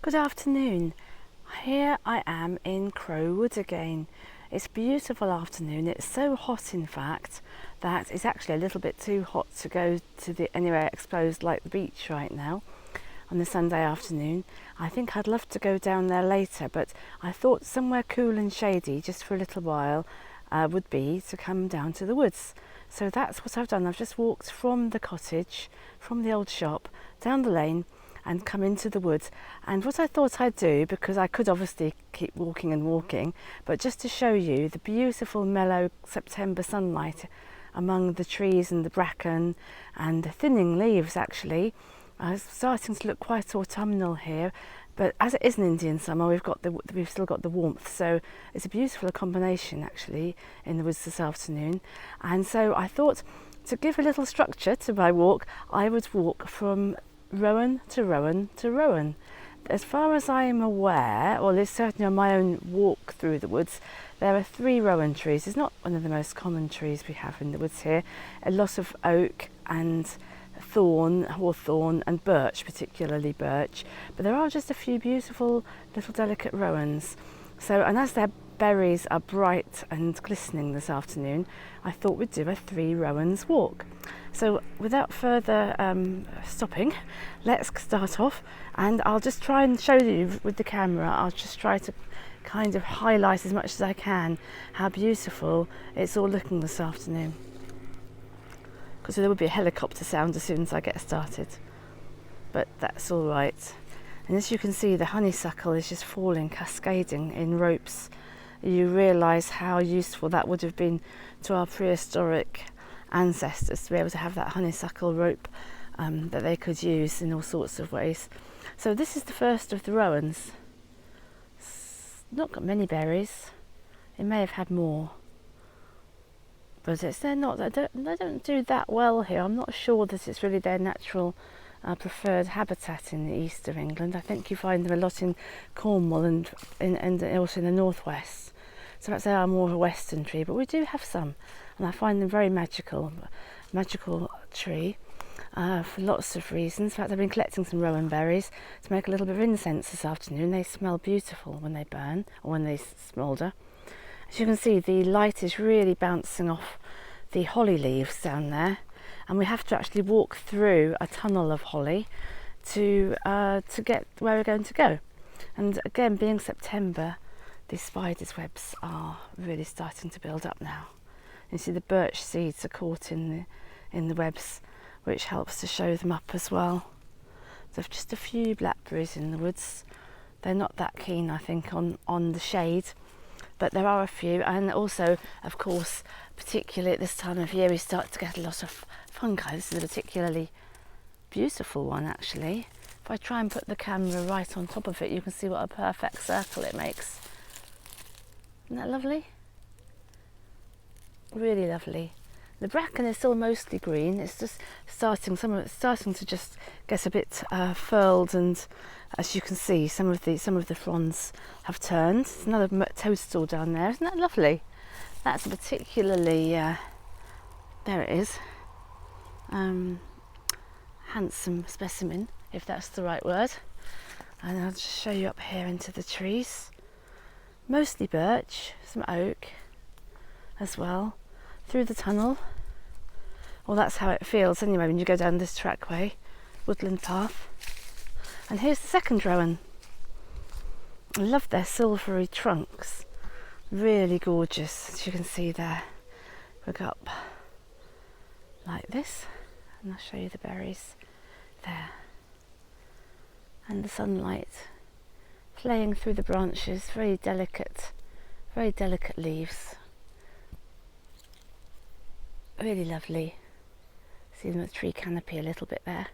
Good afternoon. Here I am in Crow Wood again. It's a beautiful afternoon. It's so hot, in fact, that it's actually a little bit too hot to go to anywhere exposed like the beach right now on a Sunday afternoon. I think I'd love to go down there later, but I thought somewhere cool and shady just for a little while would be to come down to the woods. So that's what I've done. I've just walked from the cottage, from the old shop, down the lane and come into the woods. And what I thought I'd do, because I could obviously keep walking and walking, but just to show you the beautiful mellow September sunlight among the trees and the bracken and the thinning leaves actually. It's starting to look quite autumnal here, but as it is an Indian summer, we've still got the warmth, so it's a beautiful combination actually in the woods this afternoon. And so I thought, to give a little structure to my walk, I would walk from rowan to rowan to rowan. As far as I am aware, or at least certainly on my own walk through the woods, there are 3 rowan trees. It's not one of the most common trees we have in the woods here. A lot of oak and hawthorn and birch, particularly birch, but there are just a few beautiful little delicate rowans. So, and as their berries are bright and glistening this afternoon, I thought we'd do a 3 rowans walk. So without further stopping, let's start off, and I'll just try and show you with the camera. I'll just try to kind of highlight as much as I can how beautiful it's all looking this afternoon, because there will be a helicopter sound as soon as I get started, but that's all right. And as you can see, the honeysuckle is just falling, cascading in ropes. You realise how useful that would have been to our prehistoric ancestors to be able to have that honeysuckle rope that they could use in all sorts of ways. So this is the first of the rowans. It's not got many berries. It may have had more, but they don't do that well here. I'm not sure that it's really their natural preferred habitat in the east of England. I think you find them a lot in Cornwall and also in the northwest. So perhaps they are more of a western tree, but we do have some, and I find them very magical tree for lots of reasons. In fact, I've been collecting some rowan berries to make a little bit of incense this afternoon. They smell beautiful when they burn or when they smoulder. As you can see, the light is really bouncing off the holly leaves down there, and we have to actually walk through a tunnel of holly to get where we're going to go. And again, being September, the spiders' webs are really starting to build up now. You see the birch seeds are caught in the webs, which helps to show them up as well. So just a few blackberries in the woods. They're not that keen, I think, on the shade, but there are a few. And also, of course, particularly at this time of year, we start to get a lot of fungi. This is a particularly beautiful one, actually. If I try and put the camera right on top of it, you can see what a perfect circle it makes. Isn't that lovely? Really lovely. The bracken is still mostly green. It's just starting to just get a bit furled, and as you can see, some of the fronds have turned. There's another toadstool down there. Isn't that lovely? That's a particularly there it is. Handsome specimen, if that's the right word. And I'll just show you up here into the trees. Mostly birch, some oak as well, through the tunnel. Well, that's how it feels anyway when you go down this trackway, woodland path. And here's the second rowan. I love their silvery trunks, really gorgeous, as you can see there. We'll go up like this, and I'll show you the berries there. And the sunlight playing through the branches, very delicate leaves. Really lovely. See them with the tree canopy a little bit there.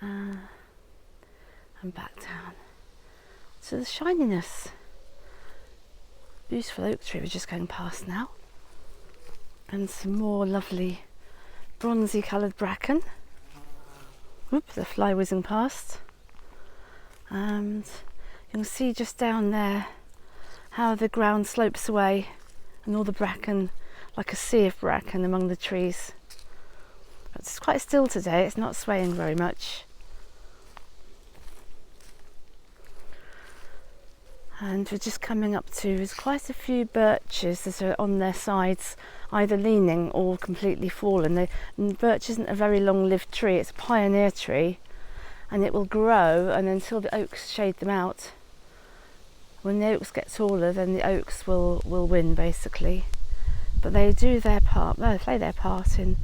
And back down. So the shininess. Beautiful oak tree we're just going past now. And some more lovely bronzy coloured bracken. Whoop, the fly whizzing past. And you can see just down there how the ground slopes away and all the bracken, like a sea of bracken among the trees. But it's quite still today, it's not swaying very much. And we're just coming up to, there's quite a few birches that are on their sides, either leaning or completely fallen. Birch isn't a very long-lived tree, it's a pioneer tree, and it will grow and until the oaks shade them out. When the oaks get taller, then the oaks will win, basically. But they do their part, they play their part in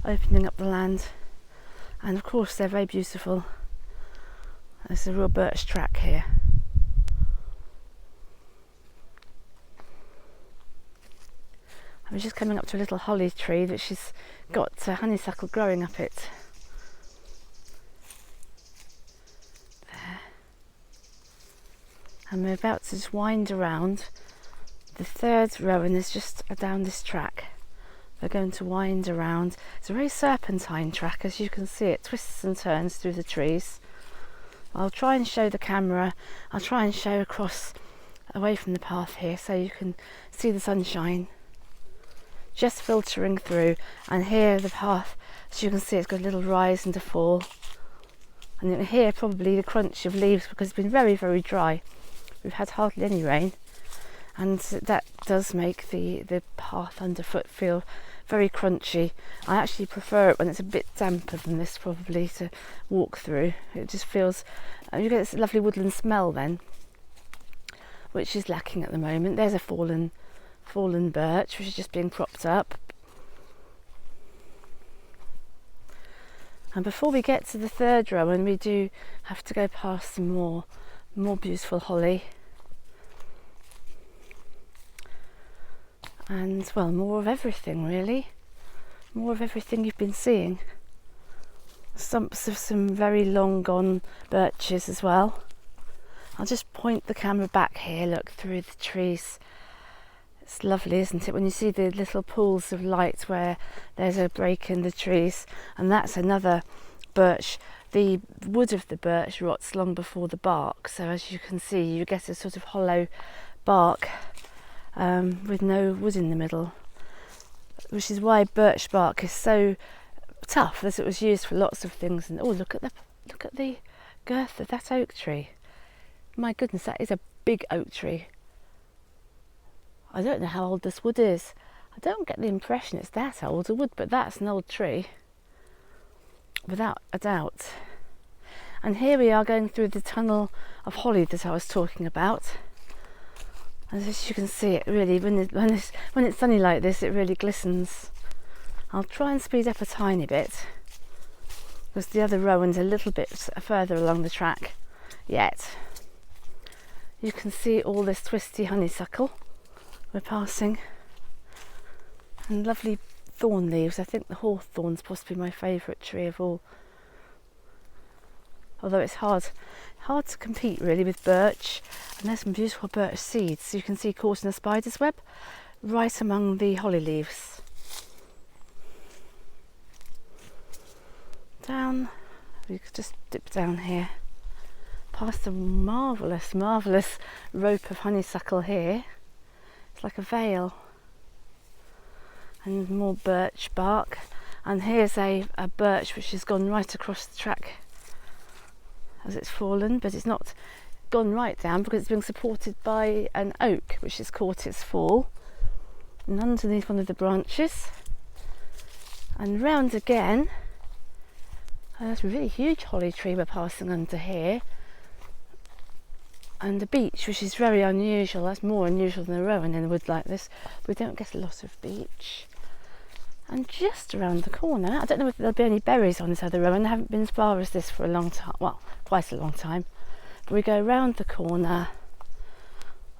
opening up the land. And of course they're very beautiful. There's a real birch track here. I'm just coming up to a little holly tree which has got honeysuckle growing up it. There. And we're about to just wind around. The third rowan is just down this track. We're going to wind around. It's a very serpentine track, as you can see. It twists and turns through the trees. I'll try and show the camera. I'll try and show across away from the path here so you can see the sunshine just filtering through, and here the path, as you can see, it's got a little rise and a fall, and you can hear probably the crunch of leaves because it's been very, very dry. We've had hardly any rain, and that does make the path underfoot feel very crunchy. I actually prefer it when it's a bit damper than this, probably, to walk through. It just feels, you get this lovely woodland smell then, which is lacking at the moment. There's a fallen birch which is just being propped up. And before we get to the third rowan, we do have to go past some more beautiful holly, and well, more of everything really, more of everything you've been seeing. Stumps of some very long gone birches as well. I'll just point the camera back here, look through the trees. It's lovely, isn't it, when you see the little pools of light where there's a break in the trees. And that's another birch. The wood of the birch rots long before the bark, so as you can see you get a sort of hollow bark with no wood in the middle, which is why birch bark is so tough, as it was used for lots of things. And oh, look at the girth of that oak tree. My goodness, that is a big oak tree. I don't know how old this wood is. I don't get the impression it's that old a wood, but that's an old tree, without a doubt. And here we are going through the tunnel of holly that I was talking about. And as you can see, it really, when it's sunny like this, it really glistens. I'll try and speed up a tiny bit, because the other rowan's a little bit further along the track yet. You can see all this twisty honeysuckle we're passing, and lovely thorn leaves. I think the hawthorn's possibly my favourite tree of all, although it's hard to compete really with birch. And there's some beautiful birch seeds, so you can see caught in a spider's web right among the holly leaves. Down, we could just dip down here past a marvellous rope of honeysuckle here. It's like a veil, and more birch bark. And here's a birch which has gone right across the track as it's fallen, but it's not gone right down because it's being supported by an oak which has caught its fall, and underneath one of the branches. And round again, there's a really huge holly tree we're passing under here, and a beech, which is very unusual. That's more unusual than a rowan in a wood like this. We don't get a lot of beech. And just around the corner, I don't know whether there'll be any berries on this other rowan. I haven't been as far as this for a long time, well, quite a long time. But we go round the corner,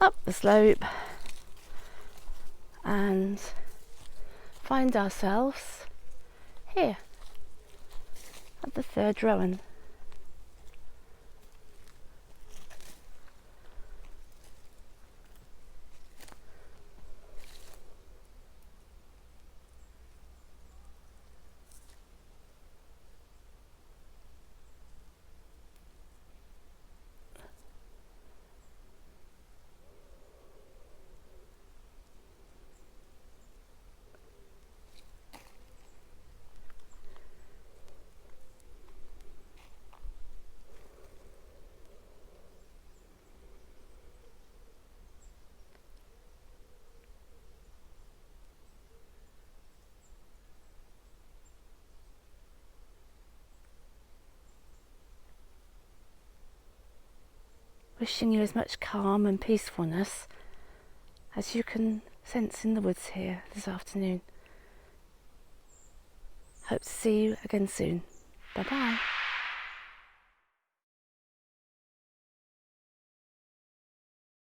up the slope, and find ourselves here at the third rowan. wishing you as much calm and peacefulness as you can sense in the woods here this afternoon. Hope to see you again soon. Bye bye.